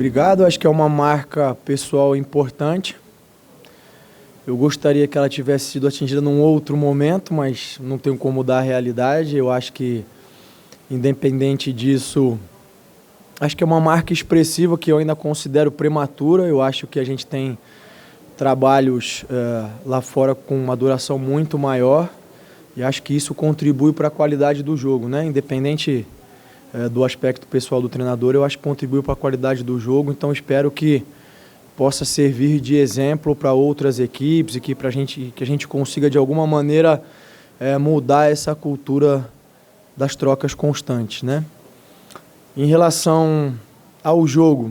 Obrigado, acho que é uma marca pessoal importante. Eu gostaria que ela tivesse sido atingida num outro momento, mas não tenho como mudar a realidade. Eu acho que, independente disso, acho que é uma marca expressiva que eu ainda considero prematura. Eu acho que a gente tem trabalhos lá fora com uma duração muito maior e acho que isso contribui para a qualidade do jogo, né? Independente do aspecto pessoal do treinador, eu acho que contribuiu para a qualidade do jogo, então espero que possa servir de exemplo para outras equipes e que a gente consiga de alguma maneira mudar essa cultura das trocas constantes, né? Em relação ao jogo,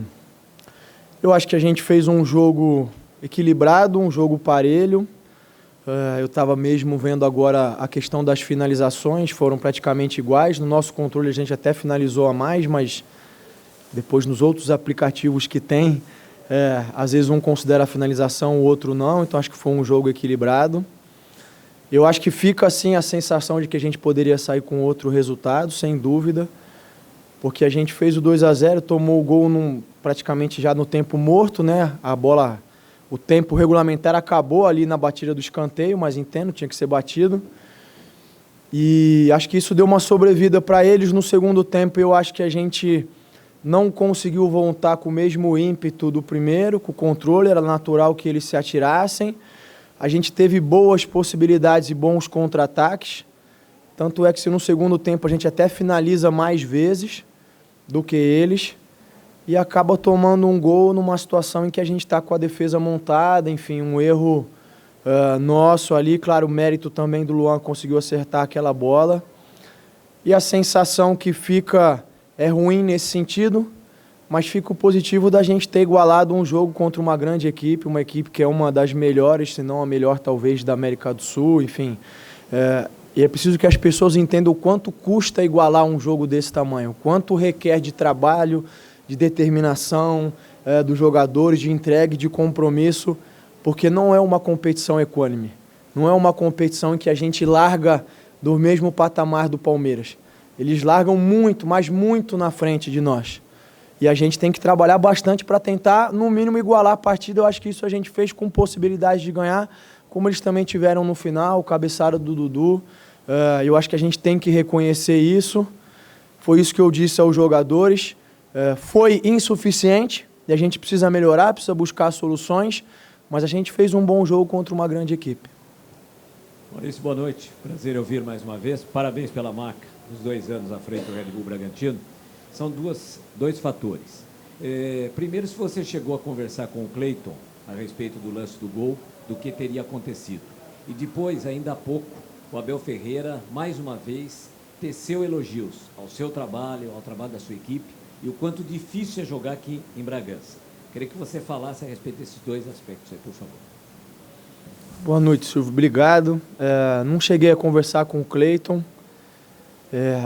eu acho que a gente fez um jogo equilibrado, um jogo parelho. Eu estava mesmo vendo agora a questão das finalizações, foram praticamente iguais. No nosso controle a gente até finalizou a mais, mas depois nos outros aplicativos que tem, às vezes um considera a finalização, o outro não, então acho que foi um jogo equilibrado. Eu acho que fica assim a sensação de que a gente poderia sair com outro resultado, sem dúvida, porque a gente fez o 2-0, tomou o gol praticamente já no tempo morto, né? A bola, o tempo regulamentar acabou ali na batida do escanteio, mas entendo, tinha que ser batido. E acho que isso deu uma sobrevida para eles no segundo tempo. Eu acho que a gente não conseguiu voltar com o mesmo ímpeto do primeiro, com o controle, era natural que eles se atirassem. A gente teve boas possibilidades e bons contra-ataques. Tanto é que se no segundo tempo a gente até finaliza mais vezes do que eles e acaba tomando um gol numa situação em que a gente está com a defesa montada, enfim, um erro nosso ali, claro, o mérito também do Luan, conseguiu acertar aquela bola. E a sensação que fica é ruim nesse sentido, mas fica o positivo da gente ter igualado um jogo contra uma grande equipe, uma equipe que é uma das melhores, se não a melhor talvez da América do Sul, enfim. E é preciso que as pessoas entendam o quanto custa igualar um jogo desse tamanho, o quanto requer de trabalho, de determinação dos jogadores, de entrega, de compromisso, porque não é uma competição equânime, não é uma competição em que a gente larga do mesmo patamar do Palmeiras. Eles largam muito, mas muito na frente de nós. E a gente tem que trabalhar bastante para tentar, no mínimo, igualar a partida. Eu acho que isso a gente fez com possibilidade de ganhar, como eles também tiveram no final, o cabeçada do Dudu. Eu acho que a gente tem que reconhecer isso. Foi isso que eu disse aos jogadores. Foi insuficiente e a gente precisa melhorar, precisa buscar soluções, mas a gente fez um bom jogo contra uma grande equipe. Maurício, boa noite. Prazer ouvir mais uma vez. Parabéns pela marca dos 2 anos à frente do Red Bull Bragantino. São dois fatores. Primeiro, se você chegou a conversar com o Cleiton a respeito do lance do gol, do que teria acontecido. E depois, ainda há pouco, o Abel Ferreira, mais uma vez, teceu elogios ao seu trabalho, ao trabalho da sua equipe e o quanto difícil é jogar aqui em Bragança. Queria que você falasse a respeito desses dois aspectos aí, por favor. Boa noite, Silvio. Obrigado. Não cheguei a conversar com o Cleiton.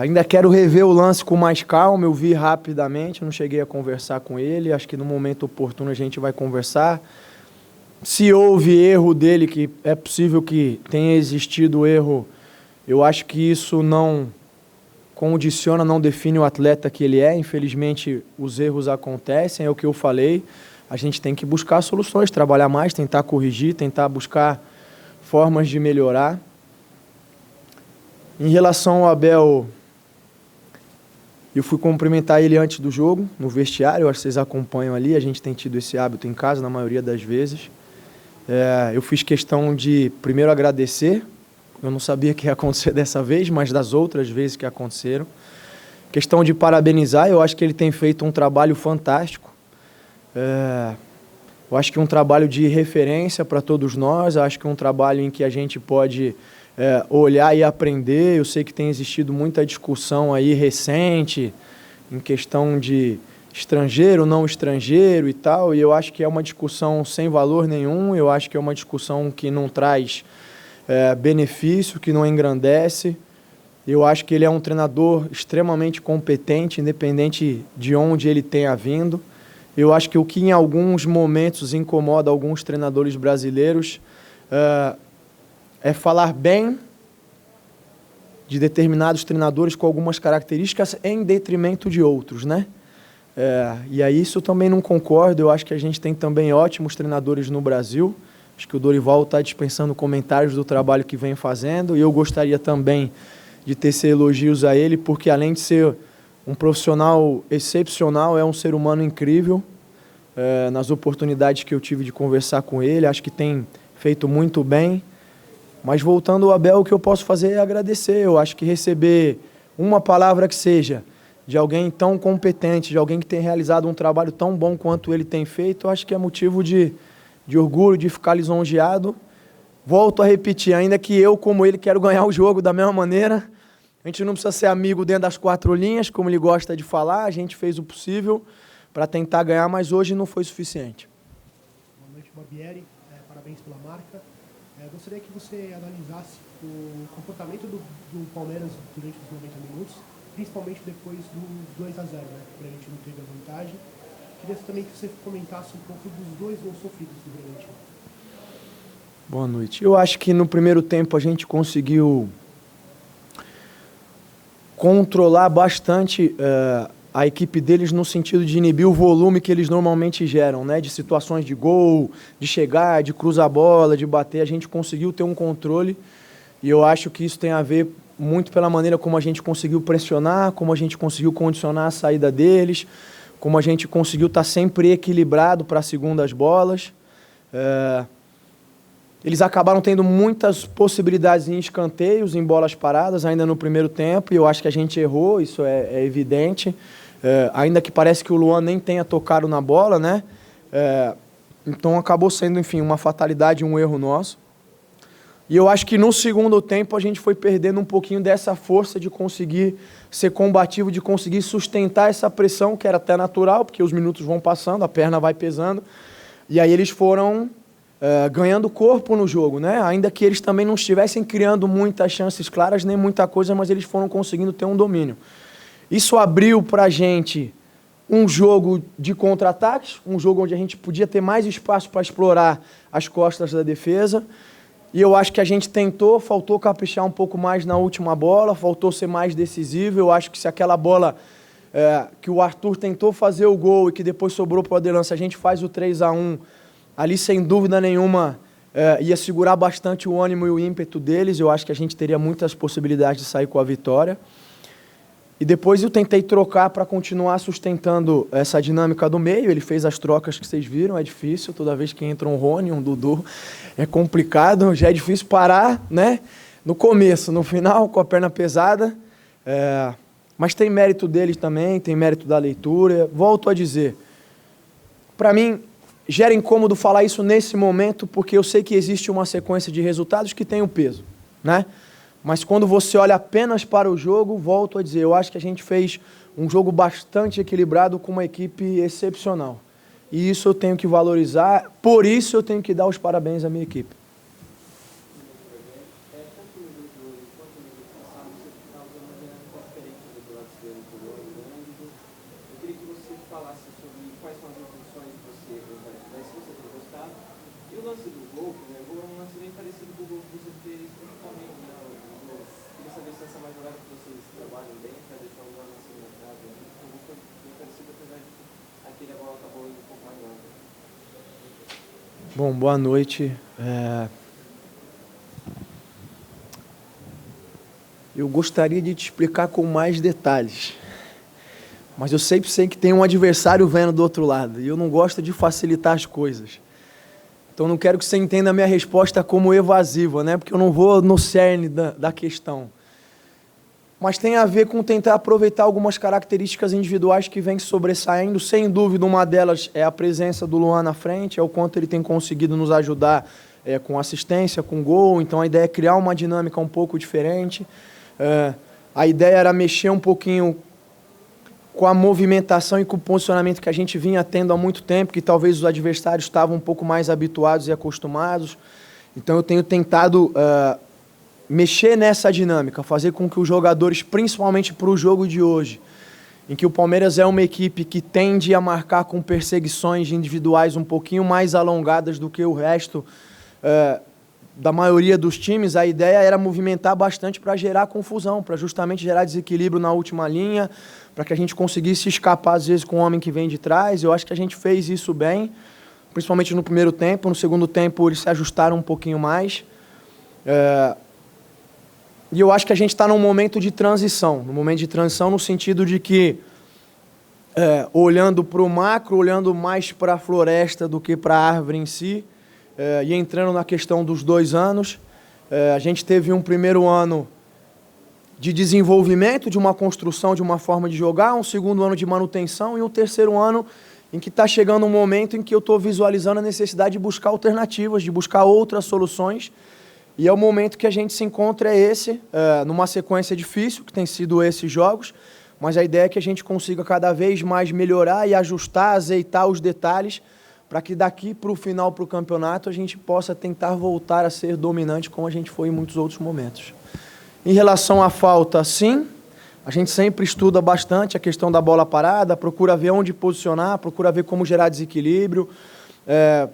Ainda quero rever o lance com mais calma, eu vi rapidamente, não cheguei a conversar com ele, acho que no momento oportuno a gente vai conversar. Se houve erro dele, que é possível que tenha existido erro, eu acho que isso não condiciona, não define o atleta que ele é. Infelizmente, os erros acontecem, é o que eu falei. A gente tem que buscar soluções, trabalhar mais, tentar corrigir, tentar buscar formas de melhorar. Em relação ao Abel, eu fui cumprimentar ele antes do jogo, no vestiário, eu acho que vocês acompanham ali, a gente tem tido esse hábito em casa, na maioria das vezes. Eu fiz questão de, primeiro, agradecer, eu não sabia que ia acontecer dessa vez, mas das outras vezes que aconteceram. Questão de parabenizar, eu acho que ele tem feito um trabalho fantástico. Eu acho que um trabalho de referência para todos nós, eu acho que um trabalho em que a gente pode olhar e aprender. Eu sei que tem existido muita discussão aí recente em questão de estrangeiro, não estrangeiro e tal, e eu acho que é uma discussão sem valor nenhum, eu acho que é uma discussão que não traz benefício, que não engrandece. Eu acho que ele é um treinador extremamente competente, independente de onde ele tenha vindo. Eu acho que o que em alguns momentos incomoda alguns treinadores brasileiros é falar bem de determinados treinadores com algumas características em detrimento de outros, né? E aí isso eu também não concordo. Eu acho que a gente tem também ótimos treinadores no Brasil. Acho que o Dorival está dispensando comentários do trabalho que vem fazendo. E eu gostaria também de tecer elogios a ele, porque além de ser um profissional excepcional, é um ser humano incrível. Nas oportunidades que eu tive de conversar com ele, acho que tem feito muito bem. Mas voltando ao Abel, o que eu posso fazer é agradecer. Eu acho que receber uma palavra que seja de alguém tão competente, de alguém que tem realizado um trabalho tão bom quanto ele tem feito, eu acho que é motivo de orgulho, de ficar lisonjeado. Volto a repetir, ainda que eu, como ele, quero ganhar o jogo da mesma maneira. A gente não precisa ser amigo dentro das 4 linhas, como ele gosta de falar. A gente fez o possível para tentar ganhar, mas hoje não foi suficiente. Boa noite, Barbieri. Parabéns pela marca. Gostaria que você analisasse o comportamento do Palmeiras durante os 90 minutos, principalmente depois do 2-0, né? Que a gente não teve a vantagem. Queria também que você comentasse um pouco dos 2 gols sofridos do Bragantino. Boa noite. Eu acho que no primeiro tempo a gente conseguiu controlar bastante a equipe deles no sentido de inibir o volume que eles normalmente geram, né? De situações de gol, de chegar, de cruzar a bola, de bater. A gente conseguiu ter um controle e eu acho que isso tem a ver muito pela maneira como a gente conseguiu pressionar, como a gente conseguiu condicionar a saída deles, como a gente conseguiu estar sempre equilibrado para as segundas bolas. Eles acabaram tendo muitas possibilidades em escanteios, em bolas paradas, ainda no primeiro tempo, e eu acho que a gente errou, isso é evidente. Ainda que parece que o Luan nem tenha tocado na bola, né? Então acabou sendo, enfim, uma fatalidade, um erro nosso. E eu acho que no segundo tempo a gente foi perdendo um pouquinho dessa força de conseguir ser combativo, de conseguir sustentar essa pressão, que era até natural, porque os minutos vão passando, a perna vai pesando, e aí eles foram ganhando corpo no jogo, né? Ainda que eles também não estivessem criando muitas chances claras, nem muita coisa, mas eles foram conseguindo ter um domínio. Isso abriu para a gente um jogo de contra-ataques, um jogo onde a gente podia ter mais espaço para explorar as costas da defesa. E eu acho que a gente tentou, faltou caprichar um pouco mais na última bola, faltou ser mais decisivo. Eu acho que se aquela bola que o Arthur tentou fazer o gol e que depois sobrou para o Adelante, a gente faz o 3-1, ali sem dúvida nenhuma ia segurar bastante o ânimo e o ímpeto deles. Eu acho que a gente teria muitas possibilidades de sair com a vitória. E depois eu tentei trocar para continuar sustentando essa dinâmica do meio. Ele fez as trocas que vocês viram, é difícil. Toda vez que entra um Rony, um Dudu, é complicado. Já é difícil parar, né? No começo, no final, com a perna pesada. Mas tem mérito deles também, tem mérito da leitura. Volto a dizer, para mim, gera incômodo falar isso nesse momento, porque eu sei que existe uma sequência de resultados que tem um peso, né? Mas quando você olha apenas para o jogo, volto a dizer, eu acho que a gente fez um jogo bastante equilibrado com uma equipe excepcional. E isso eu tenho que valorizar, por isso eu tenho que dar os parabéns à minha equipe. Bom, boa noite. Eu gostaria de te explicar com mais detalhes, mas eu sempre sei que tem um adversário vendo do outro lado, e eu não gosto de facilitar as coisas. Então não quero que você entenda a minha resposta como evasiva, né? Porque eu não vou no cerne da questão. Mas tem a ver com tentar aproveitar algumas características individuais que vêm sobressaindo. Sem dúvida, uma delas é a presença do Luan na frente, é o quanto ele tem conseguido nos ajudar com assistência, com gol. Então a ideia é criar uma dinâmica um pouco diferente. A ideia era mexer um pouquinho com a movimentação e com o posicionamento que a gente vinha tendo há muito tempo, que talvez os adversários estavam um pouco mais habituados e acostumados. Então eu tenho tentado mexer nessa dinâmica, fazer com que os jogadores, principalmente para o jogo de hoje, em que o Palmeiras é uma equipe que tende a marcar com perseguições individuais um pouquinho mais alongadas do que o resto, da maioria dos times, a ideia era movimentar bastante para gerar confusão, para justamente gerar desequilíbrio na última linha, para que a gente conseguisse escapar, às vezes, com o homem que vem de trás. Eu acho que a gente fez isso bem, principalmente no primeiro tempo. No segundo tempo, eles se ajustaram um pouquinho mais. E eu acho que a gente está num momento de transição, no sentido de que, olhando para o macro, olhando mais para a floresta do que para a árvore em si, e entrando na questão dos 2 anos, a gente teve um primeiro ano de desenvolvimento, de uma construção, de uma forma de jogar, um segundo ano de manutenção e um terceiro ano em que está chegando um momento em que eu estou visualizando a necessidade de buscar alternativas, de buscar outras soluções. E é o momento que a gente se encontra numa sequência difícil, que tem sido esses jogos, mas a ideia é que a gente consiga cada vez mais melhorar e ajustar, azeitar os detalhes, para que daqui para o final, para o campeonato, a gente possa tentar voltar a ser dominante como a gente foi em muitos outros momentos. Em relação à falta, sim, a gente sempre estuda bastante a questão da bola parada, procura ver onde posicionar, procura ver como gerar desequilíbrio,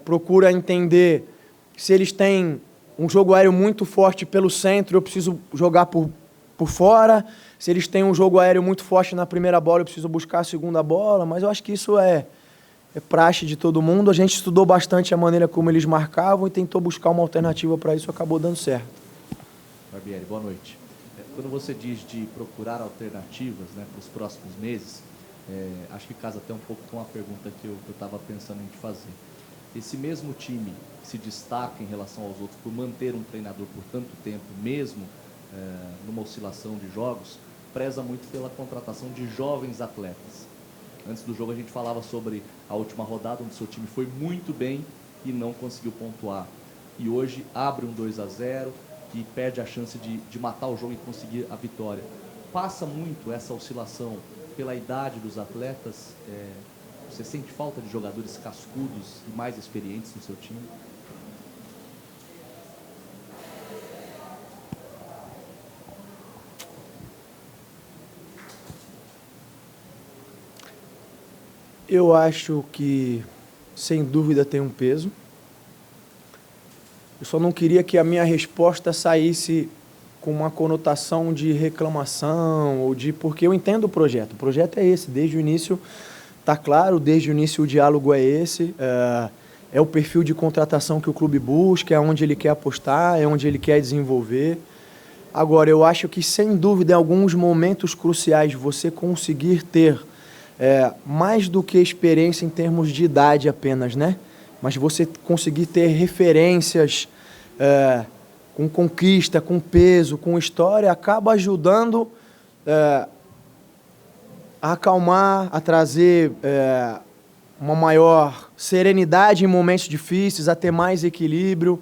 procura entender se eles têm um jogo aéreo muito forte pelo centro, eu preciso jogar por fora. Se eles têm um jogo aéreo muito forte na primeira bola, eu preciso buscar a segunda bola. Mas eu acho que isso é praxe de todo mundo. A gente estudou bastante a maneira como eles marcavam e tentou buscar uma alternativa para isso, acabou dando certo. Barbieri, boa noite. Quando você diz de procurar alternativas, né, para os próximos meses, acho que casa até um pouco com a pergunta que eu estava pensando em te fazer. Esse mesmo time que se destaca em relação aos outros por manter um treinador por tanto tempo, mesmo numa oscilação de jogos, preza muito pela contratação de jovens atletas. Antes do jogo a gente falava sobre a última rodada, onde seu time foi muito bem e não conseguiu pontuar. E hoje abre um 2-0 e perde a chance de matar o jogo e conseguir a vitória. Passa muito essa oscilação pela idade dos atletas? Você sente falta de jogadores cascudos e mais experientes no seu time? Eu acho que, sem dúvida, tem um peso. Eu só não queria que a minha resposta saísse com uma conotação de reclamação, porque eu entendo o projeto. O projeto é esse, desde o início está claro, desde o início o diálogo é esse, é o perfil de contratação que o clube busca, é onde ele quer apostar, é onde ele quer desenvolver. Agora, eu acho que, sem dúvida, em alguns momentos cruciais, você conseguir ter mais do que experiência em termos de idade apenas, né? Mas você conseguir ter referências com conquista, com peso, com história, acaba ajudando a acalmar, a trazer uma maior serenidade em momentos difíceis, a ter mais equilíbrio.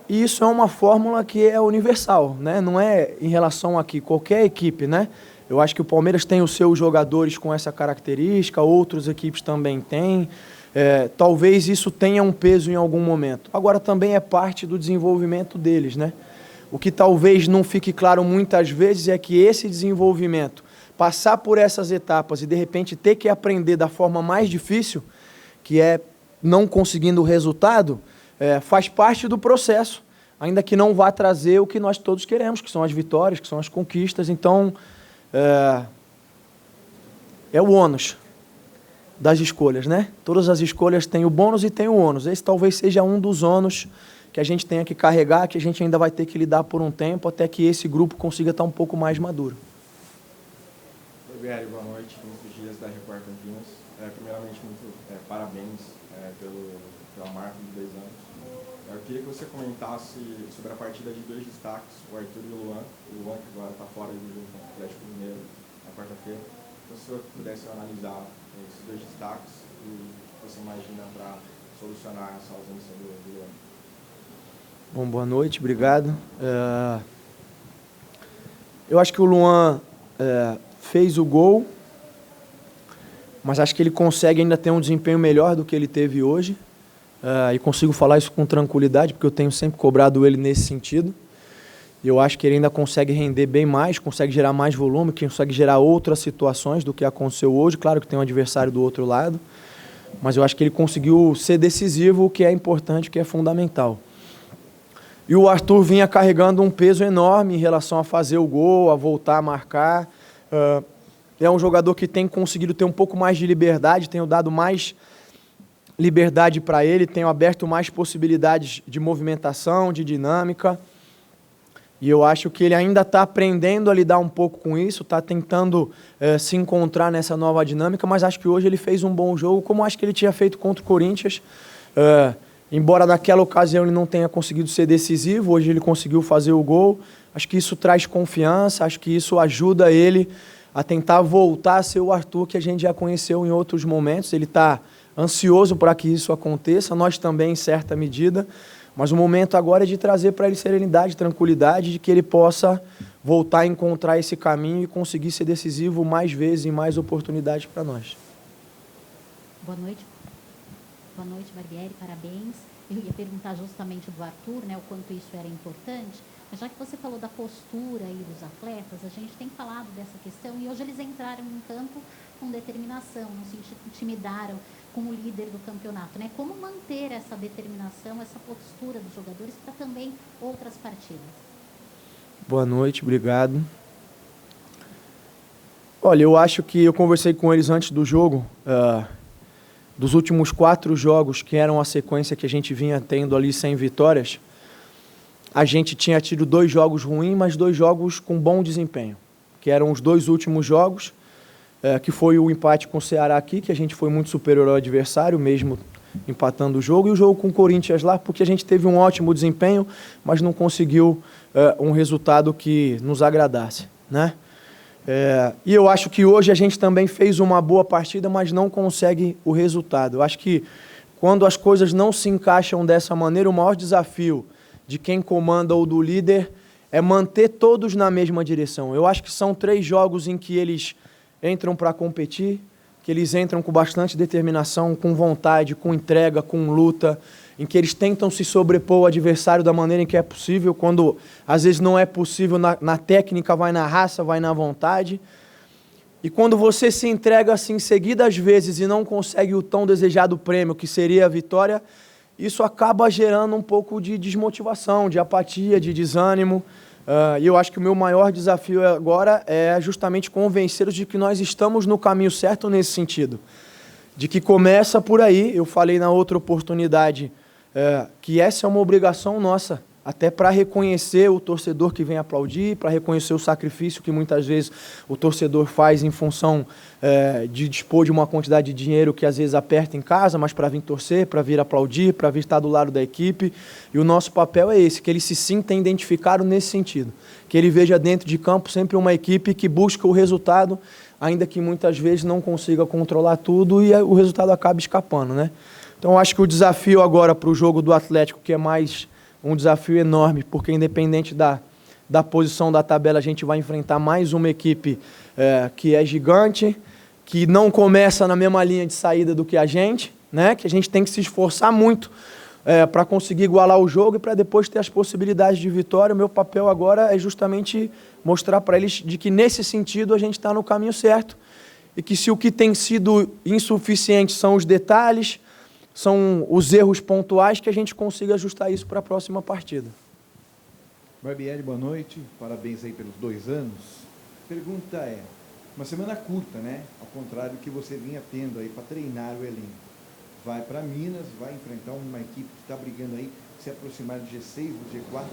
E isso é uma fórmula que é universal, né? Não é em relação a qualquer equipe, né? Eu acho que o Palmeiras tem os seus jogadores com essa característica, outras equipes também têm. Talvez isso tenha um peso em algum momento. Agora, também é parte do desenvolvimento deles, né? O que talvez não fique claro muitas vezes é que esse desenvolvimento, passar por essas etapas e, de repente, ter que aprender da forma mais difícil, que é não conseguindo o resultado, faz parte do processo, ainda que não vá trazer o que nós todos queremos, que são as vitórias, que são as conquistas. Então, é o ônus das escolhas, né? Todas as escolhas têm o bônus e têm o ônus. Esse talvez seja um dos ônus que a gente tenha que carregar, que a gente ainda vai ter que lidar por um tempo, até que esse grupo consiga estar um pouco mais maduro. Barbieri, boa noite. Muitos dias da Record Campinas. Primeiramente, parabéns pela marca de 2 anos. Eu queria que você comentasse sobre a partida de 2 destaques, o Arthur e o Luan. O Luan, que agora está fora do jogo contra o Atlético Mineiro na quarta-feira. Então, se você pudesse analisar esses 2 destaques e o que você imagina para solucionar essa ausência do Luan. Bom, boa noite, obrigado. Eu acho que o Luan fez o gol, mas acho que ele consegue ainda ter um desempenho melhor do que ele teve hoje. E consigo falar isso com tranquilidade, porque eu tenho sempre cobrado ele nesse sentido. E eu acho que ele ainda consegue render bem mais, consegue gerar mais volume, consegue gerar outras situações do que aconteceu hoje. Claro que tem um adversário do outro lado, mas eu acho que ele conseguiu ser decisivo, o que é importante, o que é fundamental. E o Arthur vinha carregando um peso enorme em relação a fazer o gol, a voltar a marcar. É um jogador que tem conseguido ter um pouco mais de liberdade, tenho dado mais liberdade para ele, tenho aberto mais possibilidades de movimentação, de dinâmica. E eu acho que ele ainda está aprendendo a lidar um pouco com isso, está tentando se encontrar nessa nova dinâmica, mas acho que hoje ele fez um bom jogo, como acho que ele tinha feito contra o Corinthians. Embora naquela ocasião ele não tenha conseguido ser decisivo, hoje ele conseguiu fazer o gol. Acho que isso traz confiança, acho que isso ajuda ele a tentar voltar a ser o Arthur que a gente já conheceu em outros momentos. Ele está ansioso para que isso aconteça, nós também em certa medida, mas o momento agora é de trazer para ele serenidade, tranquilidade, de que ele possa voltar a encontrar esse caminho e conseguir ser decisivo mais vezes e mais oportunidades para nós. Boa noite. Boa noite, Barbieri, parabéns. Eu ia perguntar justamente do Arthur, né, o quanto isso era importante, mas já que você falou da postura aí dos atletas, a gente tem falado dessa questão e hoje eles entraram em campo com determinação, não se intimidaram com o líder do campeonato, né? Como manter essa determinação, essa postura dos jogadores para também outras partidas? Boa noite, obrigado. Olha, eu acho que eu conversei com eles antes do jogo, dos últimos 4 jogos, que eram a sequência que a gente vinha tendo ali sem vitórias, a gente tinha tido 2 jogos ruins, mas 2 jogos com bom desempenho, que eram os 2 últimos jogos, que foi o empate com o Ceará aqui, que a gente foi muito superior ao adversário, mesmo empatando o jogo, e o jogo com o Corinthians lá, porque a gente teve um ótimo desempenho, mas não conseguiu um resultado que nos agradasse, né? E eu acho que hoje a gente também fez uma boa partida, mas não consegue o resultado. Eu acho que quando as coisas não se encaixam dessa maneira, o maior desafio de quem comanda ou do líder é manter todos na mesma direção. Eu acho que são 3 jogos em que eles entram para competir, que eles entram com bastante determinação, com vontade, com entrega, com luta, em que eles tentam se sobrepor ao adversário da maneira em que é possível, quando às vezes não é possível na técnica, vai na raça, vai na vontade. E quando você se entrega assim seguidas vezes e não consegue o tão desejado prêmio, que seria a vitória, isso acaba gerando um pouco de desmotivação, de apatia, de desânimo. E eu acho que o meu maior desafio agora é justamente convencê-los de que nós estamos no caminho certo nesse sentido. De que começa por aí, eu falei na outra oportunidade, que essa é uma obrigação nossa, até para reconhecer o torcedor que vem aplaudir, para reconhecer o sacrifício que muitas vezes o torcedor faz em função de dispor de uma quantidade de dinheiro que às vezes aperta em casa, mas para vir torcer, para vir aplaudir, para vir estar do lado da equipe. E o nosso papel é esse, que ele se sinta identificado nesse sentido, que ele veja dentro de campo sempre uma equipe que busca o resultado, ainda que muitas vezes não consiga controlar tudo e o resultado acaba escapando, né? Então, eu acho que o desafio agora para o jogo do Atlético, que é mais um desafio enorme, porque independente da posição da tabela, a gente vai enfrentar mais uma equipe que é gigante, que não começa na mesma linha de saída do que a gente, né? Que a gente tem que se esforçar muito para conseguir igualar o jogo e para depois ter as possibilidades de vitória. O meu papel agora é justamente mostrar para eles de que nesse sentido a gente está no caminho certo e que se o que tem sido insuficiente são os detalhes, são os erros pontuais, que a gente consiga ajustar isso para a próxima partida. Barbieri, boa noite. Parabéns aí pelos 2 anos. Pergunta é, uma semana curta, né? Ao contrário do que você vinha tendo aí para treinar o elenco. Vai para Minas, vai enfrentar uma equipe que está brigando aí, se aproximar do G6, do G4.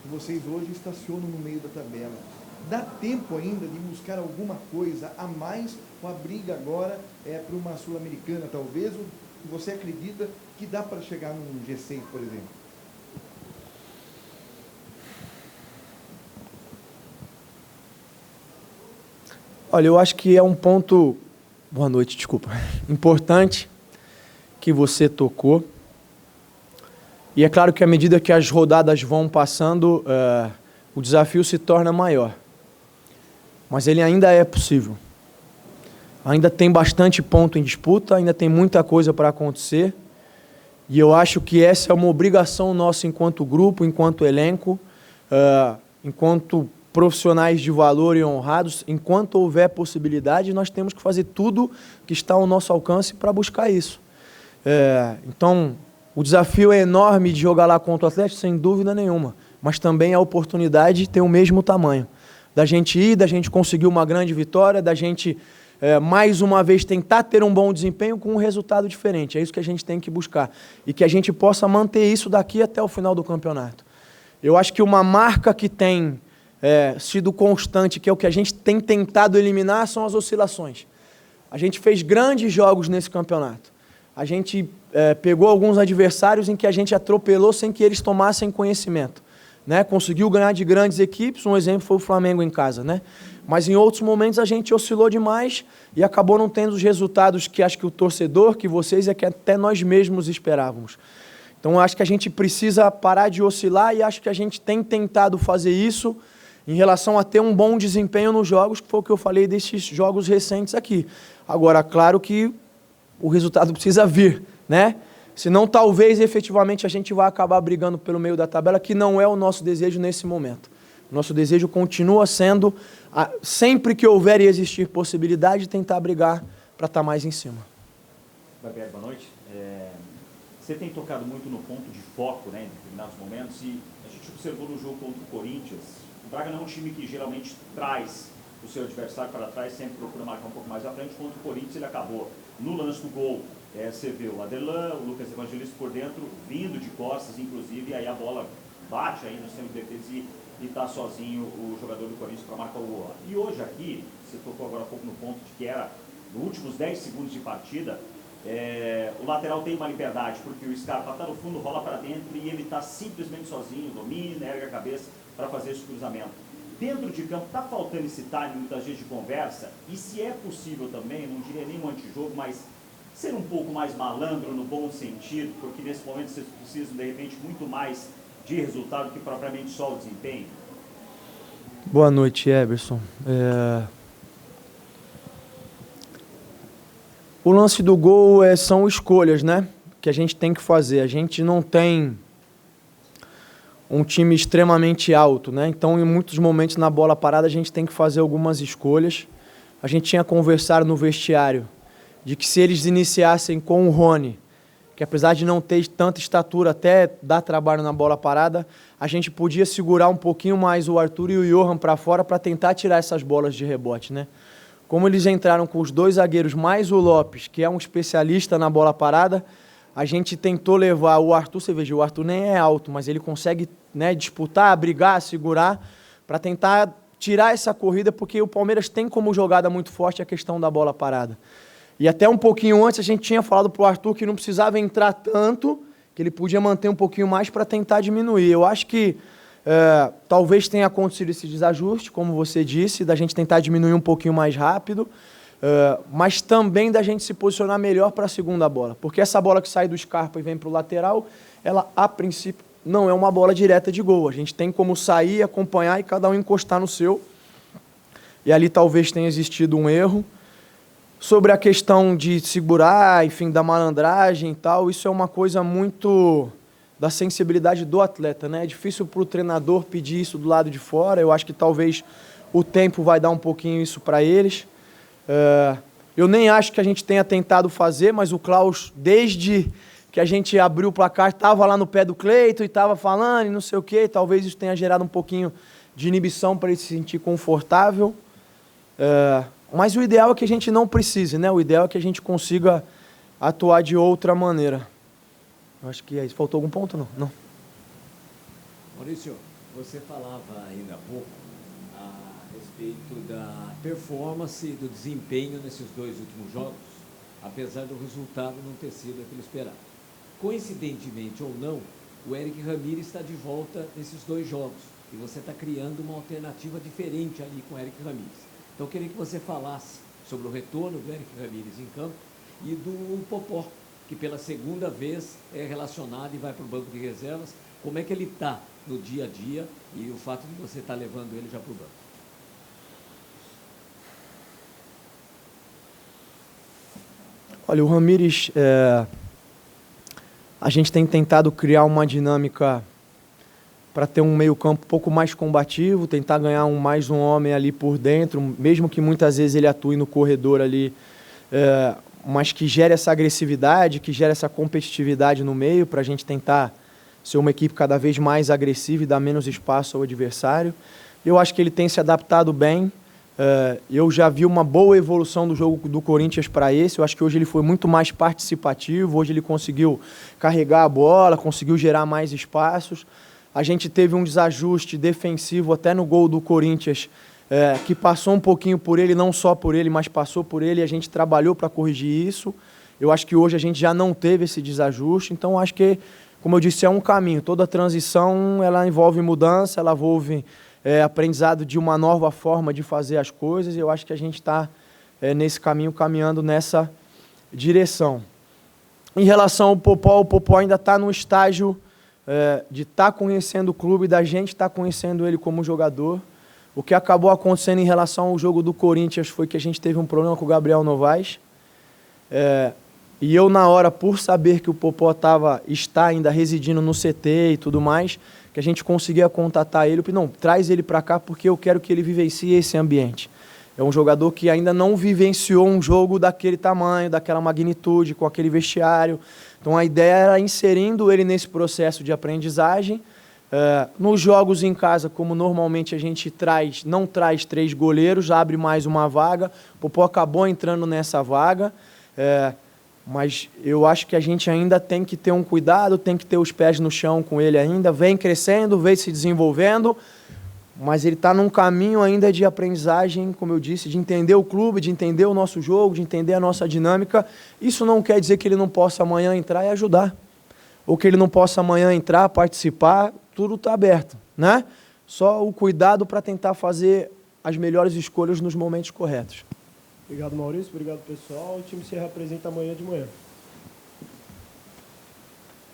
E vocês hoje estacionam no meio da tabela. Dá tempo ainda de buscar alguma coisa a mais, ou a briga agora é para uma Sul-Americana, talvez, ou você acredita que dá para chegar num G6, por exemplo? Olha, eu acho que é um ponto, boa noite, desculpa, importante que você tocou. E é claro que à medida que as rodadas vão passando, o desafio se torna maior. Mas ele ainda é possível. Ainda tem bastante ponto em disputa, ainda tem muita coisa para acontecer. E eu acho que essa é uma obrigação nossa enquanto grupo, enquanto elenco, enquanto profissionais de valor e honrados. Enquanto houver possibilidade, nós temos que fazer tudo que está ao nosso alcance para buscar isso. Então, O desafio é enorme de jogar lá contra o Atlético, sem dúvida nenhuma, mas também a oportunidade tem o mesmo tamanho. Da gente ir, da gente conseguir uma grande vitória, da gente, mais uma vez, tentar ter um bom desempenho com um resultado diferente. É isso que a gente tem que buscar. E que a gente possa manter isso daqui até o final do campeonato. Eu acho que uma marca que tem sido constante, que é o que a gente tem tentado eliminar, são as oscilações. A gente fez grandes jogos nesse campeonato. A gente pegou alguns adversários em que a gente atropelou sem que eles tomassem conhecimento. Né? Conseguiu ganhar de grandes equipes, um exemplo foi o Flamengo em casa. Né? Mas em outros momentos a gente oscilou demais e acabou não tendo os resultados que acho que o torcedor, que vocês e que até nós mesmos esperávamos. Então acho que a gente precisa parar de oscilar e acho que a gente tem tentado fazer isso em relação a ter um bom desempenho nos jogos, que foi o que eu falei desses jogos recentes aqui. Agora, claro que o resultado precisa vir, né? Senão, talvez, efetivamente, a gente vai acabar brigando pelo meio da tabela, que não é o nosso desejo nesse momento. Nosso desejo continua sendo, sempre que houver e existir possibilidade, de tentar brigar para estar mais em cima. Barbieri, boa noite. Você tem tocado muito no ponto de foco, né, em determinados momentos, e a gente observou no jogo contra o Corinthians. O Braga não é um time que geralmente traz o seu adversário para trás, sempre procura marcar um pouco mais à frente. Contra o Corinthians ele acabou no lance do gol. Você vê o Aderlan, o Lucas Evangelista por dentro, vindo de costas, inclusive, e aí a bola bate aí no centro de defesa e está sozinho o jogador do Corinthians para marcar o gol. E hoje aqui, você tocou agora há pouco no ponto de que era, nos últimos 10 segundos de partida, o lateral tem uma liberdade, porque o Scarpa está no fundo, rola para dentro e ele está simplesmente sozinho, domina, erga a cabeça para fazer esse cruzamento. Dentro de campo está faltando esse time muitas vezes de conversa, e se é possível também, não diria nem um antijogo, mas ser um pouco mais malandro no bom sentido, porque nesse momento vocês precisam de repente muito mais de resultado que propriamente só o desempenho? Boa noite, Eberson. O lance do gol são escolhas, né? Que a gente tem que fazer. A gente não tem um time extremamente alto, né? Então, em muitos momentos na bola parada, a gente tem que fazer algumas escolhas. A gente tinha conversado no vestiário de que se eles iniciassem com o Rony, que apesar de não ter tanta estatura, até dá trabalho na bola parada, a gente podia segurar um pouquinho mais o Arthur e o Johan para fora para tentar tirar essas bolas de rebote, né? Como eles entraram com os dois zagueiros mais o Lopes, que é um especialista na bola parada, a gente tentou levar o Arthur, você veja, o Arthur nem é alto, mas ele consegue, né, disputar, brigar, segurar, para tentar tirar essa corrida, porque o Palmeiras tem como jogada muito forte a questão da bola parada. E até um pouquinho antes a gente tinha falado para o Arthur que não precisava entrar tanto, que ele podia manter um pouquinho mais para tentar diminuir. Eu acho que talvez tenha acontecido esse desajuste, como você disse, da gente tentar diminuir um pouquinho mais rápido, mas também da gente se posicionar melhor para a segunda bola. Porque essa bola que sai do Scarpa e vem para o lateral, ela, a princípio, não é uma bola direta de gol. A gente tem como sair, acompanhar e cada um encostar no seu. E ali talvez tenha existido um erro. Sobre a questão de segurar, enfim, da malandragem e tal, isso é uma coisa muito da sensibilidade do atleta, né? É difícil para o treinador pedir isso do lado de fora. Eu acho que talvez o tempo vai dar um pouquinho isso para eles. Eu nem acho que a gente tenha tentado fazer, mas o Klaus, desde que a gente abriu o placar, estava lá no pé do Cleiton e estava falando e não sei o quê. Talvez isso tenha gerado um pouquinho de inibição para ele se sentir confortável. Mas o ideal é que a gente não precise, né? O ideal é que a gente consiga atuar de outra maneira. Eu acho que é isso. Faltou algum ponto? Não. Maurício, você falava ainda há pouco a respeito da performance e do desempenho nesses dois últimos jogos, apesar do resultado não ter sido aquele esperado. Coincidentemente ou não, o Eric Ramírez está de volta nesses dois jogos e você está criando uma alternativa diferente ali com o Eric Ramírez. Então, eu queria que você falasse sobre o retorno do Eric Ramírez em campo e do Popó, que pela segunda vez é relacionado e vai para o banco de reservas. Como é que ele está no dia a dia e o fato de você estar levando ele já para o banco? Olha, o Ramírez, a gente tem tentado criar uma dinâmica para ter um meio-campo um pouco mais combativo, tentar ganhar mais um homem ali por dentro, mesmo que muitas vezes ele atue no corredor ali, mas que gere essa agressividade, que gere essa competitividade no meio, para a gente tentar ser uma equipe cada vez mais agressiva e dar menos espaço ao adversário. Eu acho que ele tem se adaptado bem. Eu já vi uma boa evolução do jogo do Corinthians para esse. Eu acho que hoje ele foi muito mais participativo, hoje ele conseguiu carregar a bola, conseguiu gerar mais espaços. A gente teve um desajuste defensivo até no gol do Corinthians, que passou um pouquinho por ele, não só por ele, mas passou por ele, e a gente trabalhou para corrigir isso. Eu acho que hoje a gente já não teve esse desajuste, então acho que, como eu disse, é um caminho. Toda transição ela envolve mudança, ela envolve aprendizado de uma nova forma de fazer as coisas, e eu acho que a gente está nesse caminho, caminhando nessa direção. Em relação ao Popó, o Popó ainda está no estágio de estar conhecendo o clube, da gente estar conhecendo ele como jogador. O que acabou acontecendo em relação ao jogo do Corinthians foi que a gente teve um problema com o Gabriel Novaes. E eu, na hora, por saber que o Popó está ainda residindo no CT e tudo mais, que a gente conseguia contatar ele, eu falei, não, traz ele para cá porque eu quero que ele vivencie esse ambiente. É um jogador que ainda não vivenciou um jogo daquele tamanho, daquela magnitude, com aquele vestiário. Então a ideia era inserindo ele nesse processo de aprendizagem. Nos jogos em casa, como normalmente a gente não traz 3 goleiros, abre mais uma vaga. O Popó acabou entrando nessa vaga. Mas eu acho que a gente ainda tem que ter um cuidado, tem que ter os pés no chão com ele ainda, vem crescendo, vem se desenvolvendo, mas ele está num caminho ainda de aprendizagem, como eu disse, de entender o clube, de entender o nosso jogo, de entender a nossa dinâmica. Isso não quer dizer que ele não possa amanhã entrar e ajudar, ou que ele não possa amanhã entrar, participar, tudo está aberto, né? Só o cuidado para tentar fazer as melhores escolhas nos momentos corretos. Obrigado, Maurício. Obrigado, pessoal. O time se reapresenta amanhã de manhã.